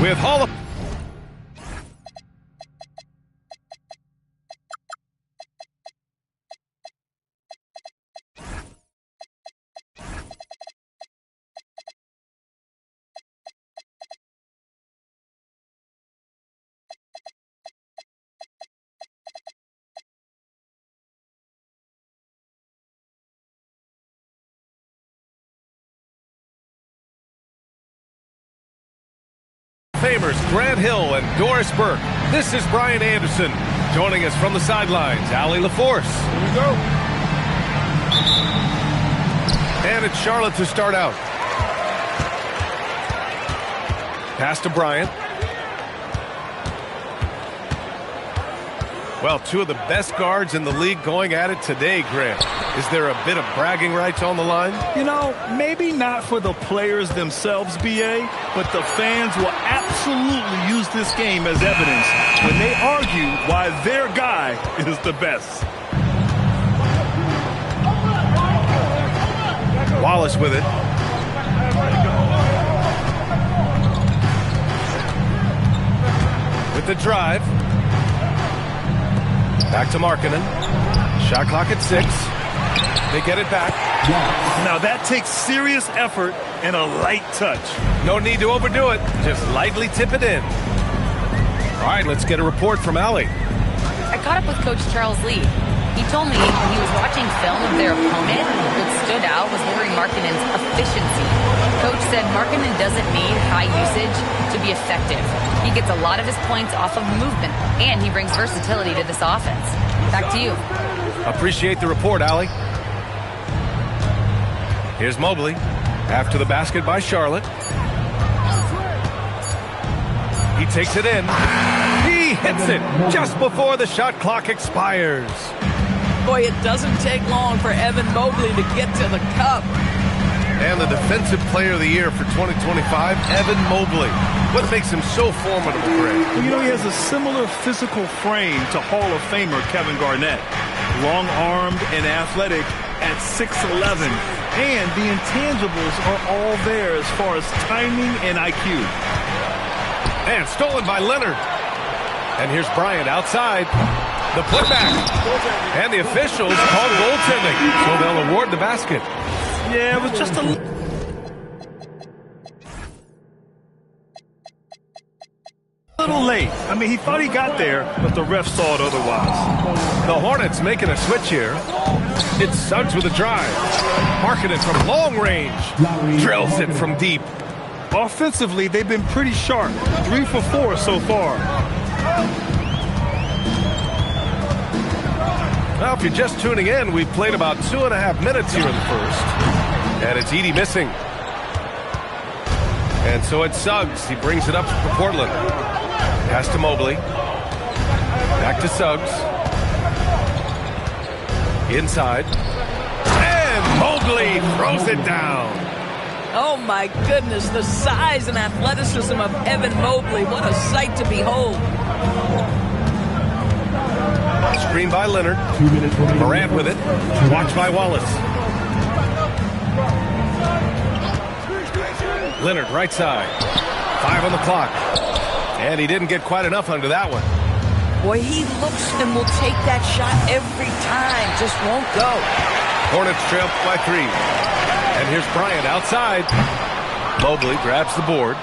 with Hall of Famers Grant Hill and Doris Burke. This is Brian Anderson. Joining us from the sidelines, Allie LaForce. Here we go. And it's Charlotte to start out. Pass to Bryant. Well, two of the best guards in the league going at it today, Grant. Is there a bit of bragging rights on the line? You know, maybe not for the players themselves, B.A., but the fans will absolutely use this game as evidence when they argue why their guy is the best. Wallace with it. With the drive. Back to Markkanen. Shot clock at 6. They get it back. Now that takes serious effort and a light touch. No need to overdo it. Just lightly tip it in. All right, let's get a report from Allie. I caught up with Coach Charles Lee. He told me when he was watching film of their opponent, what stood out was Lauri Markkanen's efficiency. Coach said Markkanen doesn't need high usage to be effective. He gets a lot of his points off of movement, and he brings versatility to this offense. Back to you. Appreciate the report, Allie. Here's Mobley. After the basket by Charlotte. He takes it in. He hits it just before the shot clock expires. Boy, it doesn't take long for Evan Mobley to get to the cup. And the Defensive Player of the Year for 2025, Evan Mobley. What makes him so formidable, Greg? Well, you know, he has a similar physical frame to Hall of Famer Kevin Garnett. Long-armed and athletic at 6'11". And the intangibles are all there as far as timing and IQ. And stolen by Leonard. And here's Bryant outside. The putback. And the officials called goaltending, so they'll award the basket. Yeah, it was just a little late. I mean, he thought he got there, but the ref saw it otherwise. The Hornets making a switch here. It's Suggs with a drive. Markkanen from long range. Drills it from deep. Offensively, they've been pretty sharp. 3 for 4 so far. Well, if you're just tuning in, we've played about 2.5 minutes here in the first. And it's Edey missing. And so it's Suggs. He brings it up for Portland. Pass to Mobley. Back to Suggs. Inside. And Mobley throws it down. Oh, my goodness, the size and athleticism of Evan Mobley. What a sight to behold. Screen by Leonard. Morant with it. Watch by Wallace. Leonard right side. 5 on the clock. And he didn't get quite enough under that one. Boy, he looks and will take that shot every time. Just won't go. Hornets trail by 3. And here's Bryant outside. Mobley grabs the board.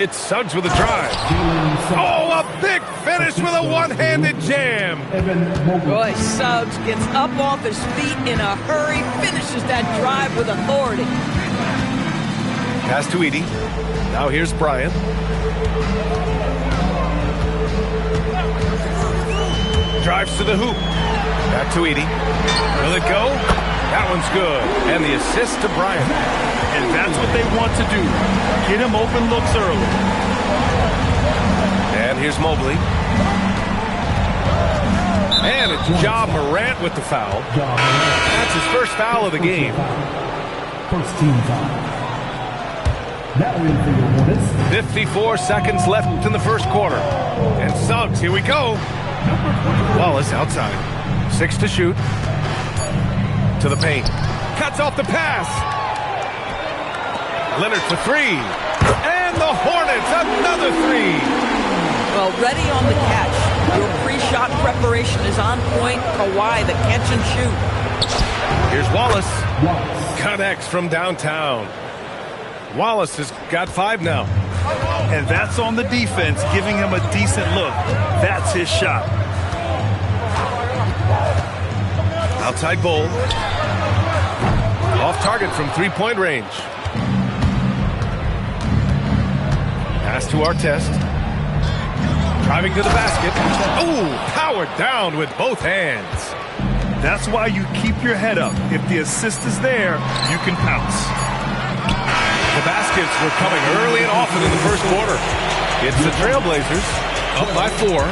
It's Suggs with a drive. Oh, a big finish with a one-handed jam. Boy, Suggs gets up off his feet in a hurry, finishes that drive with authority. Pass to Edey. Now here's Bryant. Drives to the hoop. Back to Edey. Will it go? That one's good. And the assist to Bryant. And that's what they want to do. Get him open looks early. And here's Mobley. And it's Ja Morant with the foul. That's his first foul of the game. First team foul. That win for your Hornets. 54 seconds left in the first quarter. And Suggs, here we go. Wallace outside. 6 to shoot. To the paint. Cuts off the pass. Leonard for 3. And the Hornets the three. Well, ready on the catch. Your pre-shot preparation is on point. Kawhi, the catch and shoot. Here's Wallace. Connects from downtown. Wallace has got 5 now. And that's on the defense, giving him a decent look. That's his shot. Outside Bowl. Off target from three-point range. Pass to Artest. Driving to the basket. Oh, powered down with both hands. That's why you keep your head up. If the assist is there, you can pounce. The baskets were coming early and often in the first quarter. It's the Trailblazers up by 4.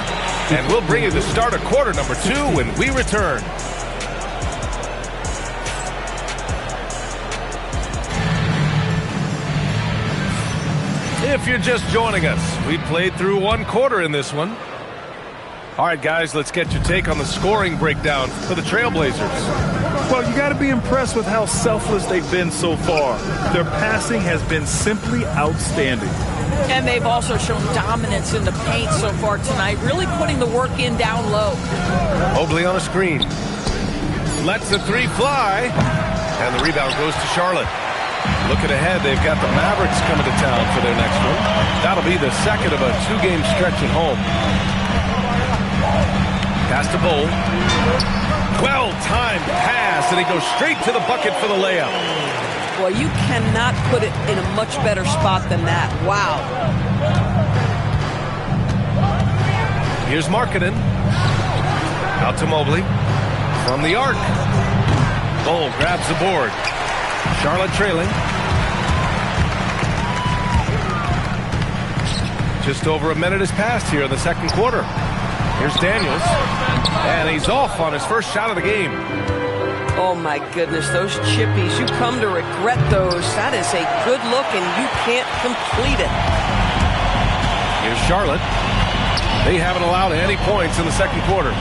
And we'll bring you the start of quarter number 2 when we return. If you're just joining us, we played through 1 quarter in this one. All right, guys, let's get your take on the scoring breakdown for the Trailblazers. Well, you got to be impressed with how selfless they've been so far. Their passing has been simply outstanding. And they've also shown dominance in the paint so far tonight, really putting the work in down low. Mobley on a screen. Lets the 3 fly. And the rebound goes to Charlotte. Looking ahead, they've got the Mavericks coming to town for their next one. That'll be the second of a 2-game stretch at home. Pass to Bowl. Well-timed pass, and he goes straight to the bucket for the layup. Well, you cannot put it in a much better spot than that. Wow. Here's Markkanen. Out to Mobley. From the arc. Bowl grabs the board. Charlotte trailing. Just over a minute has passed here in the second quarter. Here's Daniels. And he's off on his first shot of the game. Oh, my goodness. Those chippies, you come to regret those. That is a good look, and you can't complete it. Here's Charlotte. They haven't allowed any points in the second quarter.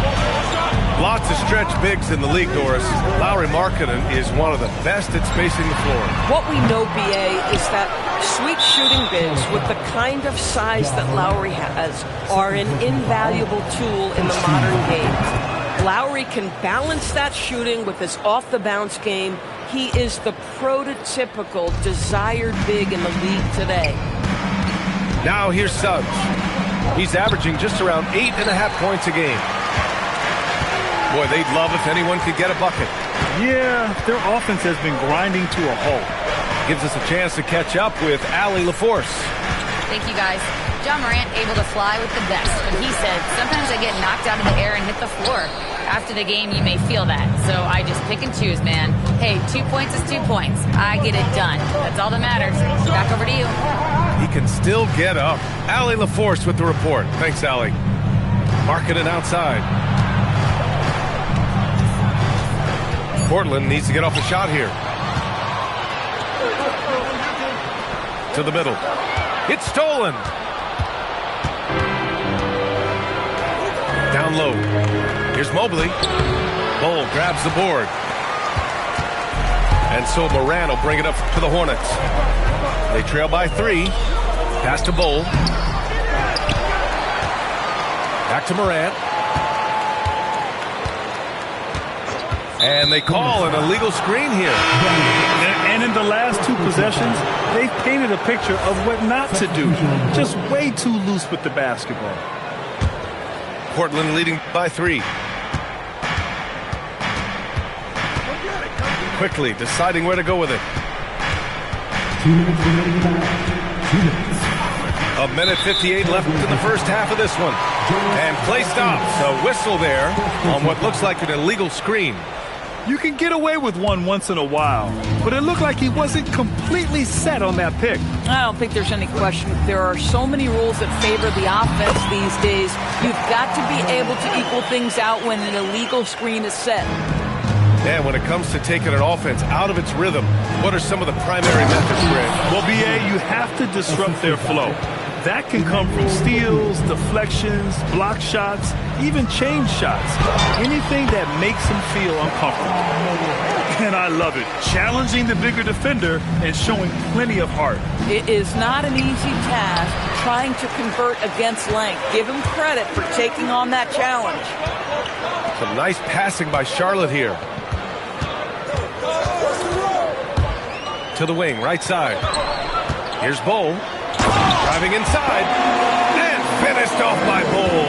Lots of stretch bigs in the league, Doris. Lauri Markkanen is one of the best at spacing the floor. What we know, BA, is that sweet shooting bigs with the kind of size that Lauri has are an invaluable tool in the modern game. Lauri can balance that shooting with his off-the-bounce game. He is the prototypical desired big in the league today. Now here's Suggs. He's averaging just around 8.5 points a game. Boy, they'd love if anyone could get a bucket. Yeah, their offense has been grinding to a halt. Gives us a chance to catch up with Allie LaForce. Thank you, guys. John Morant able to fly with the best, but he said, sometimes I get knocked out of the air and hit the floor. After the game, you may feel that, so I just pick and choose, man. Hey, 2 points is 2 points. I get it done. That's all that matters. Back over to you. He can still get up. Allie LaForce with the report. Thanks, Allie. Markkanen outside. Portland needs to get off a shot here. To the middle. It's stolen. Down low. Here's Mobley. Bowl grabs the board. And so Moran will bring it up to the Hornets. They trail by 3. Pass to Bowl. Back to Morant. And they call an illegal screen here. And in the last 2 possessions, they've painted a picture of what not to do. Just way too loose with the basketball. Portland leading by 3. Quickly deciding where to go with it. 2 minutes remaining in the half. 2 minutes. A minute 58 left in the first half of this one. And play stops. A whistle there on what looks like an illegal screen. You can get away with one once in a while, but it looked like he wasn't completely set on that pick. I don't think there's any question. There are so many rules that favor the offense these days. You've got to be able to equal things out when an illegal screen is set. And when it comes to taking an offense out of its rhythm, what are some of the primary methods, Greg? Well, BA, you have to disrupt their flow. That can come from steals, deflections, block shots, even change shots. Anything that makes them feel uncomfortable. And I love it. Challenging the bigger defender and showing plenty of heart. It is not an easy task to trying to convert against length. Give him credit for taking on that challenge. Some nice passing by Charlotte here. To the wing, right side. Here's Bull. Driving inside. And finished off by Bull.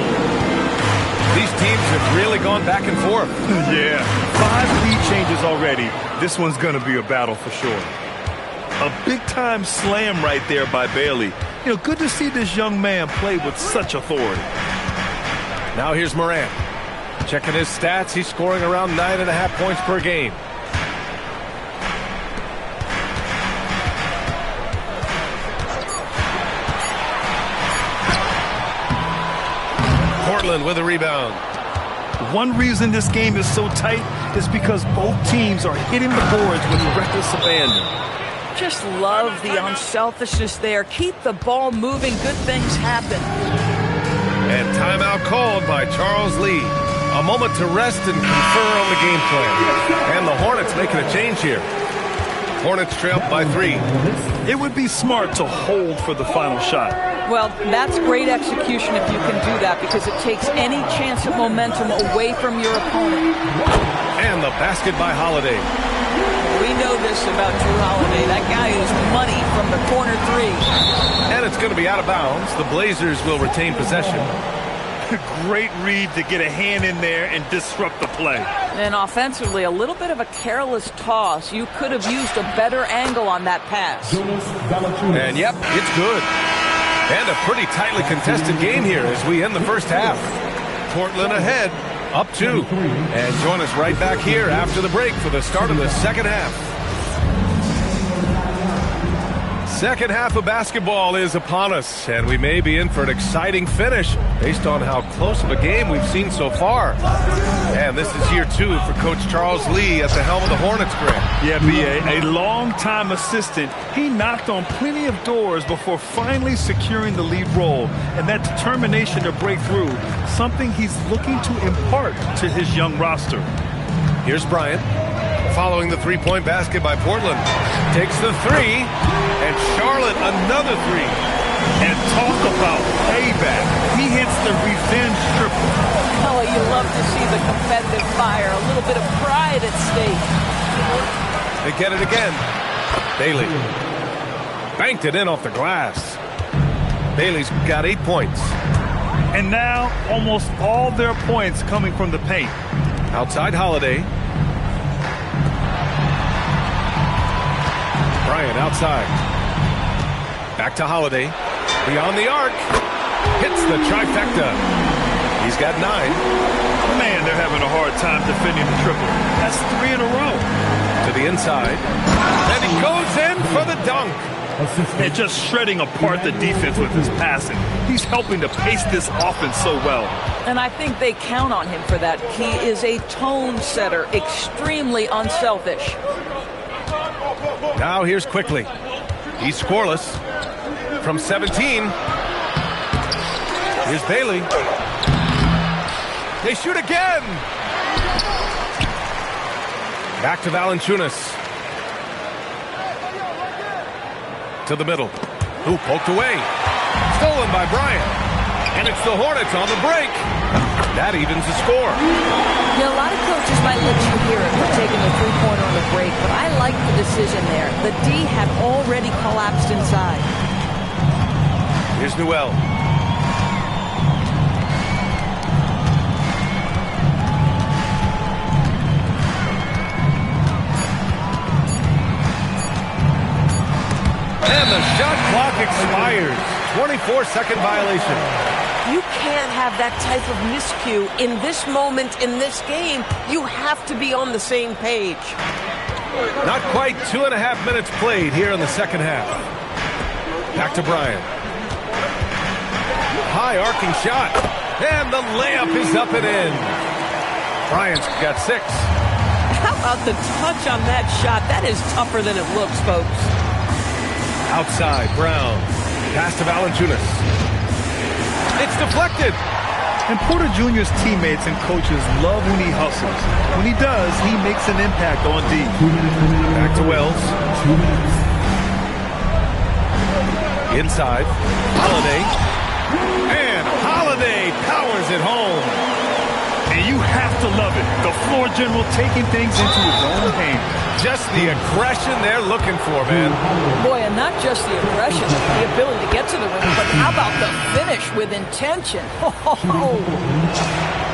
These teams have really gone back and forth. Yeah, 5 lead changes already. This one's going to be a battle for sure. A big-time slam right there by Bailey. You know, good to see this young man play with such authority. Now here's Morant. Checking his stats, he's scoring around 9.5 points per game. Portland with a rebound. One reason this game is so tight is because both teams are hitting the boards with reckless abandon. Just love the unselfishness there. Keep the ball moving. Good things happen. And timeout called by Charles Lee. A moment to rest and confer on the game plan. And the Hornets making a change here. Hornets trail by 3. It would be smart to hold for the final shot. Well, that's great execution if you can do that, because it takes any chance of momentum away from your opponent. And the basket by Holiday. We know this about Drew Holiday. That guy is money from the corner 3. And it's going to be out of bounds. The Blazers will retain possession. Great read to get a hand in there and disrupt the play. And offensively, a little bit of a careless toss. You could have used a better angle on that pass. And yep, it's good. And a pretty tightly contested game here as we end the first half. Portland ahead, up 2. And join us right back here after the break for the start of the second half. Second half of basketball is upon us, and we may be in for an exciting finish based on how close of a game we've seen so far. And this is year 2 for Coach Charles Lee at the helm of the Hornets, Grant. Yeah, B.A., a long-time assistant. He knocked on plenty of doors before finally securing the lead role. And that determination to break through, something he's looking to impart to his young roster. Here's Bryant. Following the three-point basket by Portland. Takes the 3, and Charlotte another 3. And talk about payback. He hits the revenge triple. Oh, you love to see the competitive fire. A little bit of pride at stake. They get it again. Bailey. Banked it in off the glass. Bailey's got 8 points. And now almost all their points coming from the paint. Outside Holiday. Bryant outside. Back to Holiday. Beyond the arc. Hits the trifecta. He's got 9. Man, they're having a hard time defending the triple. That's 3 in a row. To the inside. And he goes in for the dunk. And just shredding apart the defense with his passing. He's helping to pace this offense so well. And I think they count on him for that. He is a tone setter, extremely unselfish. Now here's Quickly. He's scoreless from 17. Here's Bailey. They shoot again. Back to Valanciunas. To the middle. Who poked away. Stolen by Bryant. And it's the Hornets on the break. That evens the score. Yeah, a lot of coaches might let you hear it for taking a three-pointer on the break, but I like the decision there. The D had already collapsed inside. Here's Newell. And the shot clock expires. 24-second violation. You can't have that type of miscue in this moment, in this game. You have to be on the same page. Not quite 2.5 minutes played here in the second half. Back to Bryant. High arcing shot. And the layup is up and in. Bryant's got 6. How about the touch on that shot? That is tougher than it looks, folks. Outside, Brown. Pass to Valanciunas. It's deflected. And Porter Jr.'s teammates and coaches love when he hustles. When he does, he makes an impact on D. Back to Wells. Inside. Holiday. And Holiday powers it home. And you have to love it. The floor general taking things into his own hands. Just the aggression they're looking for, man. Boy, and not just the aggression, the ability to get to the rim, but how about the finish with intention?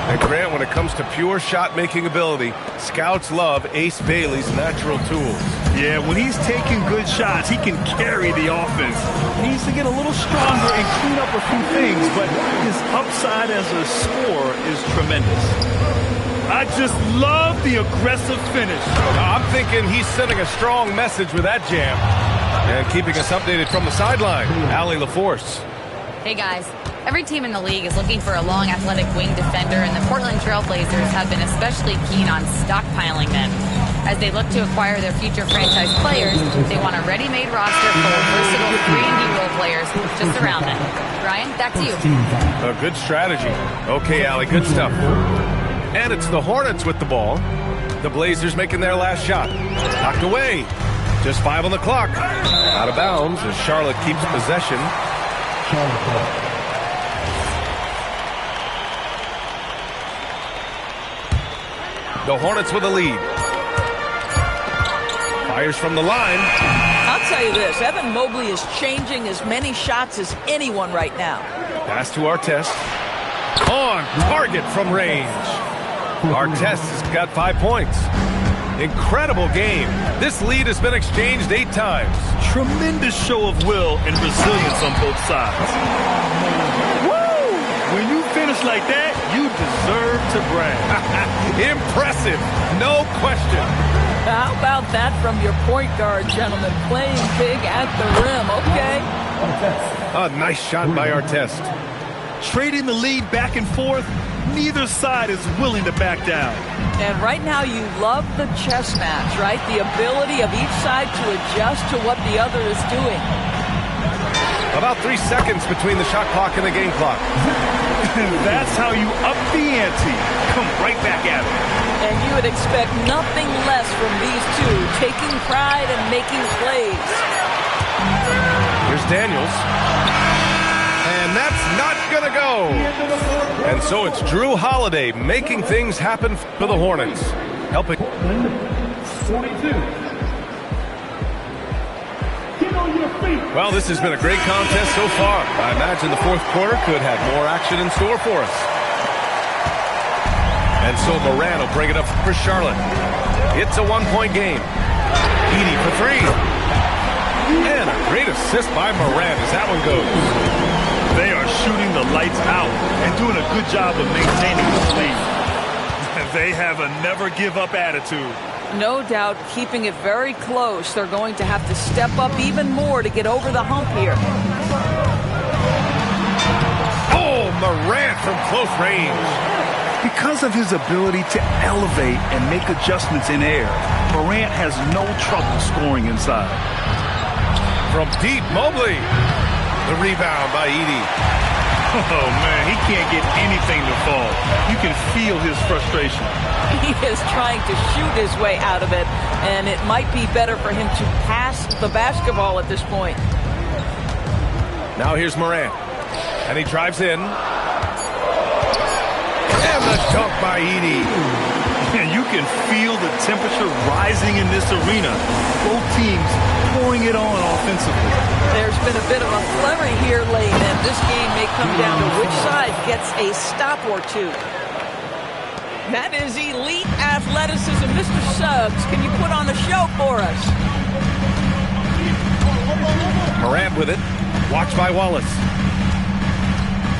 And Grant, when it comes to pure shot-making ability, scouts love Ace Bailey's natural tools. Yeah, when he's taking good shots, he can carry the offense. He needs to get a little stronger and clean up a few things, but his upside as a scorer is tremendous. I just love the aggressive finish. I'm thinking he's sending a strong message with that jam. And keeping us updated from the sideline, Allie LaForce. Hey, guys. Every team in the league is looking for a long, athletic wing defender, and the Portland Trail Blazers have been especially keen on stockpiling them. As they look to acquire their future franchise players, they want a ready-made roster full of versatile 3-and-D role players just around them. Ryan, back to you. A good strategy. Okay, Allie, good stuff. And it's the Hornets with the ball. The Blazers making their last shot. Knocked away. Just 5 on the clock. Out of bounds as Charlotte keeps possession. The Hornets with a lead. Fires from the line. I'll tell you this, Evan Mobley is changing as many shots as anyone right now. Pass to Artest. On target from range. Artest has got 5 points. Incredible game. This lead has been exchanged 8 times. Tremendous show of will and resilience on both sides. Woo! When you finish like that, you deserve to brag. Impressive, no question. How about that from your point guard, gentlemen? Playing big at the rim, okay? A nice shot by Artest. Trading the lead back and forth, neither side is willing to back down. And right now you love the chess match, right? The ability of each side to adjust to what the other is doing. About 3 seconds between the shot clock and the game clock. That's how you up the ante. Come right back at it. And you would expect nothing less from these two, taking pride and making plays. Here's Daniels. And that's not going to go. And so it's Drew Holiday making things happen for the Hornets. Helping. 42. Get on your feet. Well, this has been a great contest so far. I imagine the fourth quarter could have more action in store for us. And so Moran will bring it up for Charlotte. It's a 1-point game. Edey for 3. And a great assist by Moran as that one goes. They are shooting the lights out and doing a good job of maintaining the lead. They have a never-give-up attitude. No doubt, keeping it very close. They're going to have to step up even more to get over the hump here. Oh, Moran from close range. Because of his ability to elevate and make adjustments in air, Morant has no trouble scoring inside. From deep, Mobley. The rebound by Edey. Oh, man, he can't get anything to fall. You can feel his frustration. He is trying to shoot his way out of it, and it might be better for him to pass the basketball at this point. Now here's Moran. And he drives in. And the dunk by Edey. And you can feel the temperature rising in this arena. Both teams pouring it on offensively. There's been a bit of a flurry here late, and this game may come down to which side gets a stop or two. That is elite athleticism. Mr. Suggs, can you put on a show for us? Morant with it. Watched by Wallace.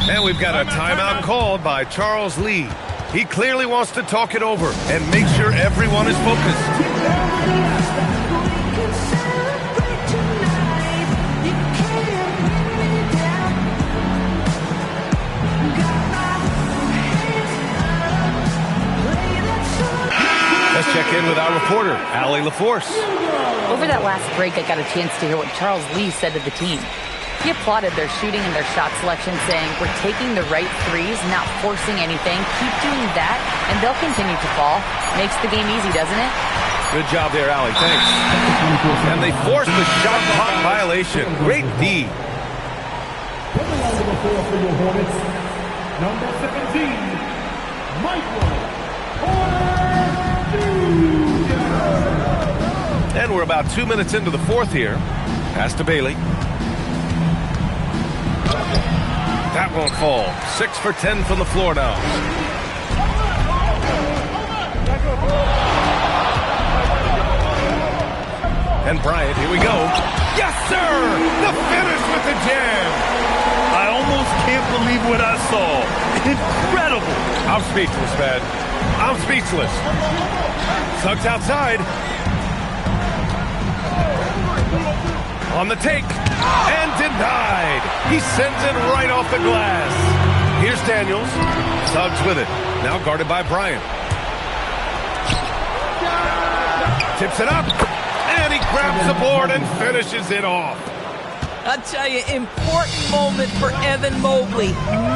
And we've got a timeout called by Charles Lee. He clearly wants to talk it over and make sure everyone is focused. Let's check in with our reporter, Allie LaForce. Over that last break, I got a chance to hear what Charles Lee said to the team. He applauded their shooting and their shot selection, saying, "We're taking the right threes, not forcing anything. Keep doing that, and they'll continue to fall." Makes the game easy, doesn't it? Good job there, Allie. Thanks. And they forced the shot clock violation. Great D. Coming onto the floor for your Hornets, number 17, Michael Porter Jr. And we're about 2 minutes into the fourth here. Pass to Bailey. That won't fall. 6 for 10 from the floor now. And Bryant, here we go. Yes, sir! The finish with the jam! I almost can't believe what I saw. Incredible! I'm speechless, man. I'm speechless. Suggs outside. On the take. And denied. He sends it right off the glass. Here's Daniels. Suggs with it. Now guarded by Bryant. Tips it up. And he grabs the board and finishes it off. I'll tell you, important moment for Evan Mobley.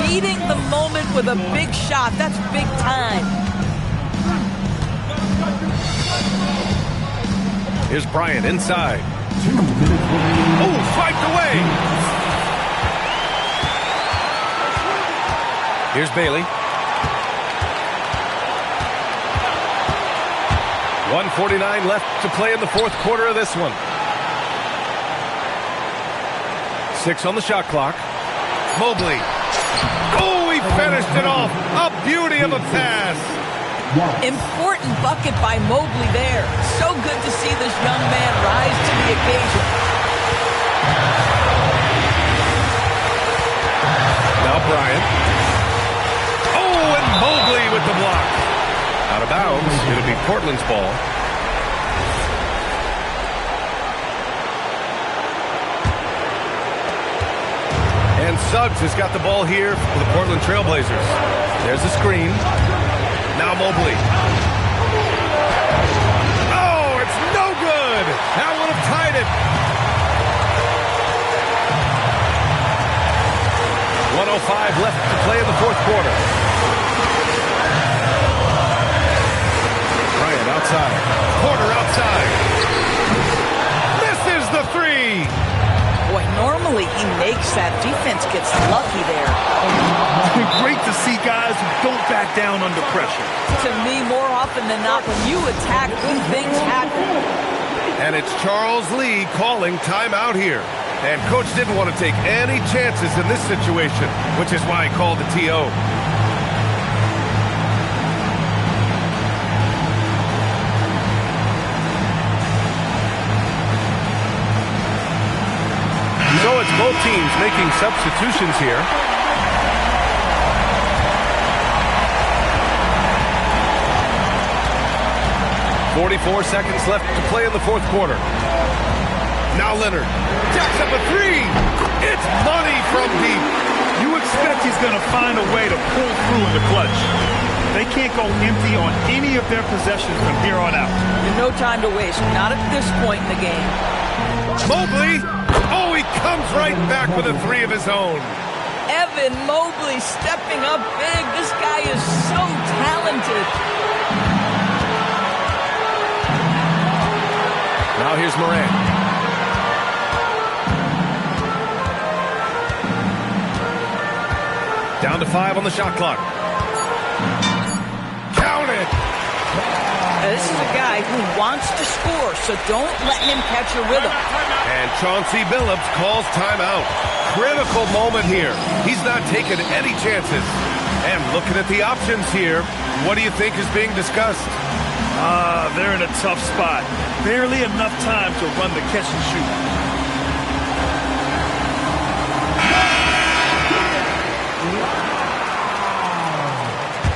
Meeting the moment with a big shot. That's big time. Here's Bryant inside. Oh, swiped away. Here's Bailey. 1:49 left to play in the fourth quarter of this one. 6 on the shot clock. Mobley. Oh, he finished it off. A beauty of a pass. Important bucket by Mobley there. So good to see this young man rise to the occasion. Now Bryant. Oh, and Mobley with the block. Out of bounds. It'll be Portland's ball. And Suggs has got the ball here for the Portland Trailblazers. There's the screen. Now Mobley. Oh, it's no good. That would have tied it. 1:05 left to play in the fourth quarter. Bryant outside. Porter outside. Misses the three. Boy, normally he makes that. Defense gets lucky there. It's great to see guys who don't back down under pressure. To me, more often than not, when you attack, good things happen. And it's Charles Lee calling timeout here. And Coach didn't want to take any chances in this situation, which is why he called the TO. So it's both teams making substitutions here. .44 seconds left to play in the fourth quarter. Now Leonard jacks up a three. It's money from deep. You expect he's going to find a way to pull through in the clutch. They can't go empty on any of their possessions from here on out. And no time to waste. Not at this point in the game. Mobley. Oh, he comes right back with a three of his own. Evan Mobley stepping up big. This guy is so talented. Now here's Morant. Down to 5 on the shot clock. Count it! This is a guy who wants to score, so don't let him catch a rhythm. And Chauncey Billups calls timeout. Critical moment here. He's not taking any chances. And looking at the options here, what do you think is being discussed? They're in a tough spot. Barely enough time to run the catch and shoot.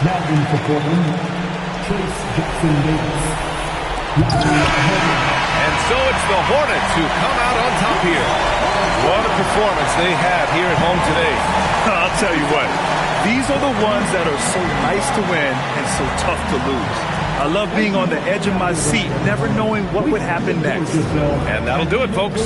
Now in for Portland, Trace Jackson-Davis. And so it's the Hornets who come out on top here. What a performance they had here at home today. I'll tell you what, these are the ones that are so nice to win and so tough to lose. I love being on the edge of my seat, never knowing what would happen next. And that'll do it, folks.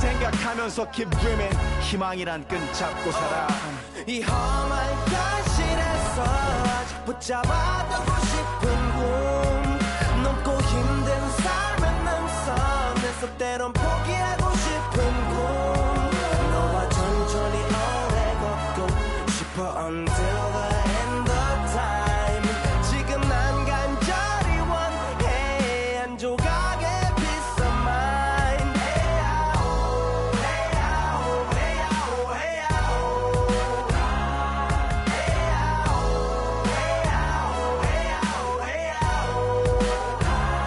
생각하면서 keep dreaming 희망이란 끈 잡고 살아 이 험한 현실에서 아직 붙잡아두고 싶은 꿈 넘고 힘든 삶의 능선에서 때론 포기하고 싶은 꿈 너와 천천히 오래 걷고 싶어 until the end of time 지금 난 간절히 원해 한 조각의 peace of mind 헤야오 헤야오 헤야오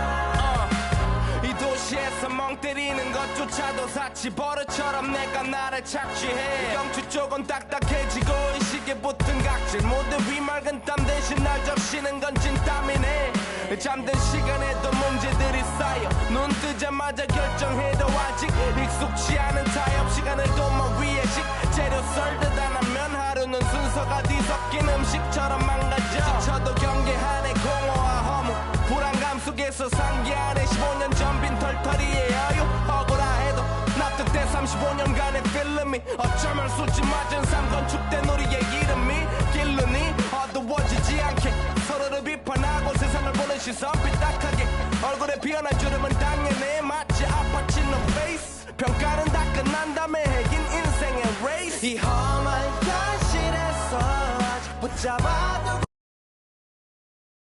헤야오 이 도시에서 멍 때리는 것조차도 사치 버릇처럼 내가 나를 착취해 경추 쪽은 딱딱해지고 의식에 붙은 각질 모두 위맑은 땀 대신 날 적시는 건 진땀이네 잠든 시간에도 문제들이 쌓여 눈 뜨자마자 결정해도 아직 익숙치 않은 타협 시간을 도마 위에 식재료 썰듯 안 하면 하루는 순서가 뒤섞인 음식처럼 망가져 지쳐도 경계하네 공허와 허무 불안감 속에서 상기하네 15년 전 빈 털터리의 여유 억울해도 납득돼 35년간의 필름이 어쩌면 수치 맞은 삶 건축된 우리의 이름이 길르니 어두워지지 않게 서로를 비판하고 세상을 보는 시선 삐딱하게 얼굴에 피어난 주름은 당연해 마치 아파치는 페이스 평가는 다 끝난 다음에 핵인 인생의 레이스 이 험한 현실에서 아직 붙잡아